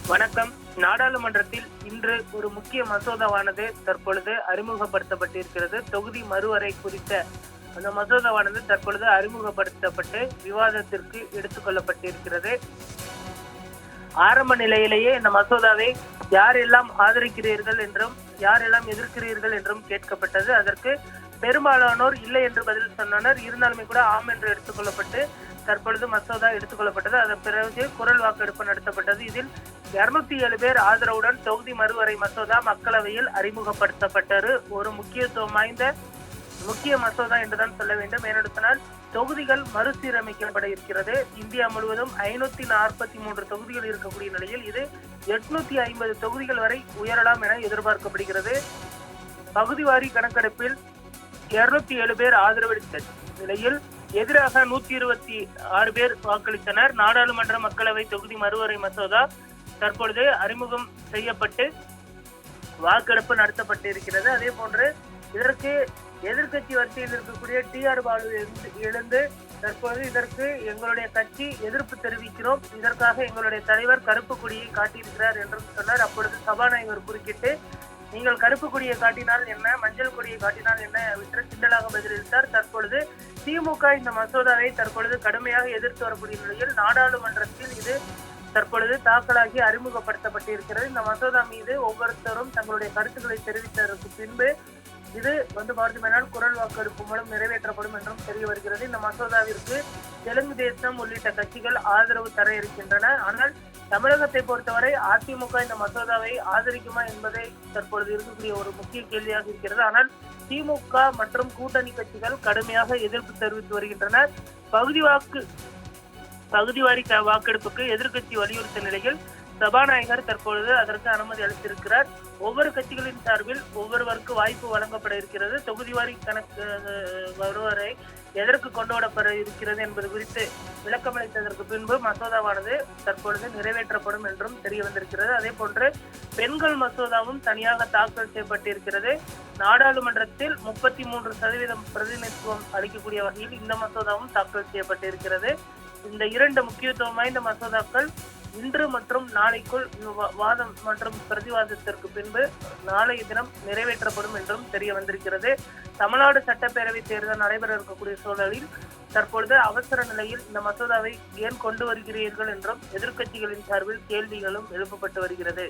வணக்கம். நாடாளுமன்றத்தில் இன்று ஒரு முக்கிய மசோதாவானது தற்பொழுது அறிமுகப்படுத்தப்பட்டிருக்கிறது. தொகுதி மறுவரை குறித்த அந்த மசோதாவானது தற்பொழுது அறிமுகப்படுத்தப்பட்டு விவாதத்திற்கு எடுத்துக் கொள்ளப்பட்டிருக்கிறது. ஆரம்ப நிலையிலேயே இந்த மசோதாவை யாரெல்லாம் ஆதரிக்கிறீர்கள் என்றும் யாரெல்லாம் எதிர்க்கிறீர்கள் என்றும் கேட்கப்பட்டது. அதற்கு பெரும்பாலானோர் இல்லை என்று பதில் சொன்னனர். இருந்தாலுமே கூட ஆம் என்று எடுத்துக் கொள்ளப்பட்டு தற்பொழுது மசோதா எடுத்துக் கொள்ளப்பட்டது. அதன் பிறகு குரல் வாக்கெடுப்பு நடத்தப்பட்டது. இதில் 207 பேர் ஆதரவுடன் தொகுதி மறுவரை மசோதா மக்களவையில் அறிமுகப்படுத்தப்பட்டது. ஒரு முக்கியத்துவம் வாய்ந்த முக்கிய மசோதா என்றுதான் சொல்ல வேண்டும். ஏனெடுத்தால் தொகுதிகள் மறுசீரமைக்கப்பட இருக்கிறது. இந்தியா முழுவதும் 543 தொகுதிகள் இருக்கக்கூடிய நிலையில் இது 850 தொகுதிகள் வரை உயரலாம் என எதிர்பார்க்கப்படுகிறது. பகுதிவாரி கணக்கெடுப்பில் 207 பேர் ஆதரவளித்த நிலையில் எதிராக 126 பேர் வாக்களித்தனர். நாடாளுமன்ற மக்களவை தொகுதி மறுவரை மசோதா தற்பொழுது அறிமுகம் செய்யப்பட்டு வாக்கெடுப்பு நடத்தப்பட்டு இருக்கிறது. அதே போன்று இதற்கு எதிர்கட்சி வரிசையில் இருக்கக்கூடிய TR பாலு எழுந்து தற்போது இதற்கு எங்களுடைய கட்சி எதிர்ப்பு தெரிவிக்கிறோம், இதற்காக எங்களுடைய தலைவர் கருப்பு கொடியை காட்டியிருக்கிறார் என்றும் சொன்னார். அப்பொழுது சபாநாயகர் குறுக்கிட்டு, நீங்கள் கருப்பு கொடியை காட்டினால் என்ன, மஞ்சள் கொடியை காட்டினால் என்ன என்று கிண்டலாக பதிலளித்தார். தற்பொழுது திமுக இந்த மசோதாவை தற்பொழுது கடுமையாக எதிர்த்து வரக்கூடிய நிலையில் நாடாளுமன்றத்தில் இது தற்பொழுது தாக்கலாகி அறிமுகப்படுத்தப்பட்டிருக்கிறது. இந்த மசோதா மீது ஒவ்வொருத்தரும் தங்களுடைய கருத்துக்களை தெரிவித்ததற்கு பின்பு இது பார்த்திபனால் குரல் வாக்கெடுப்பு மூலம் நிறைவேற்றப்படும் என்றும் தெரிய வருகிறது. இந்த மசோதாவிற்கு தெலுங்கு தேசம் உள்ளிட்ட கட்சிகள் ஆதரவு தர இருக்கின்றன. ஆனால் தமிழகத்தை பொறுத்தவரை அதிமுக இந்த மசோதாவை ஆதரிக்குமா என்பதை தற்பொழுது இருக்கக்கூடிய ஒரு முக்கிய கேள்வியாக இருக்கிறது. ஆனால் திமுக மற்றும் கூட்டணி கட்சிகள் கடுமையாக எதிர்ப்பு தெரிவித்து வருகின்றனர். பகுதிவாரி வாக்கெடுப்புக்கு எதிர்கட்சி வலியுறுத்த நிலையில் சபாநாயகர் தற்பொழுது அதற்கு அனுமதி அளித்திருக்கிறார். ஒவ்வொரு கட்சிகளின் சார்பில் ஒவ்வொருவருக்கு வாய்ப்பு வழங்கப்பட இருக்கிறது. தொகுதிவாரி கணக்கு வருவரை எதற்கு கொண்டுவரப்பட இருக்கிறது என்பது குறித்து விளக்கமளித்ததற்கு பின்பு மசோதாவானது தற்பொழுது நிறைவேற்றப்படும் என்றும் தெரிய வந்திருக்கிறது. அதே போன்று பெண்கள் மசோதாவும் தனியாக தாக்கல் செய்யப்பட்டிருக்கிறது. நாடாளுமன்றத்தில் 33% பிரதிநிதித்துவம் அளிக்கக்கூடிய வகையில் இந்த மசோதாவும் தாக்கல் செய்யப்பட்டிருக்கிறது. இந்த 2 முக்கியத்துவம் வாய்ந்த மசோதாக்கள் இன்று மற்றும் நாளைக்குள் வாதம் மற்றும் பிரதிவாதத்திற்கு பின்பு நாளைய தினம் நிறைவேற்றப்படும் என்றும் தெரிய வந்திருக்கிறது. தமிழ்நாடு சட்டப்பேரவை தேர்தல் நடைபெற இருக்கக்கூடிய சூழலில் தற்பொழுது அவசர நிலையில் இந்த மசோதாவை ஏன் கொண்டு வருகிறீர்கள் என்றும் எதிர்க்கட்சிகளின் சார்பில் கேள்விகளும் எழுப்பப்பட்டு வருகிறது.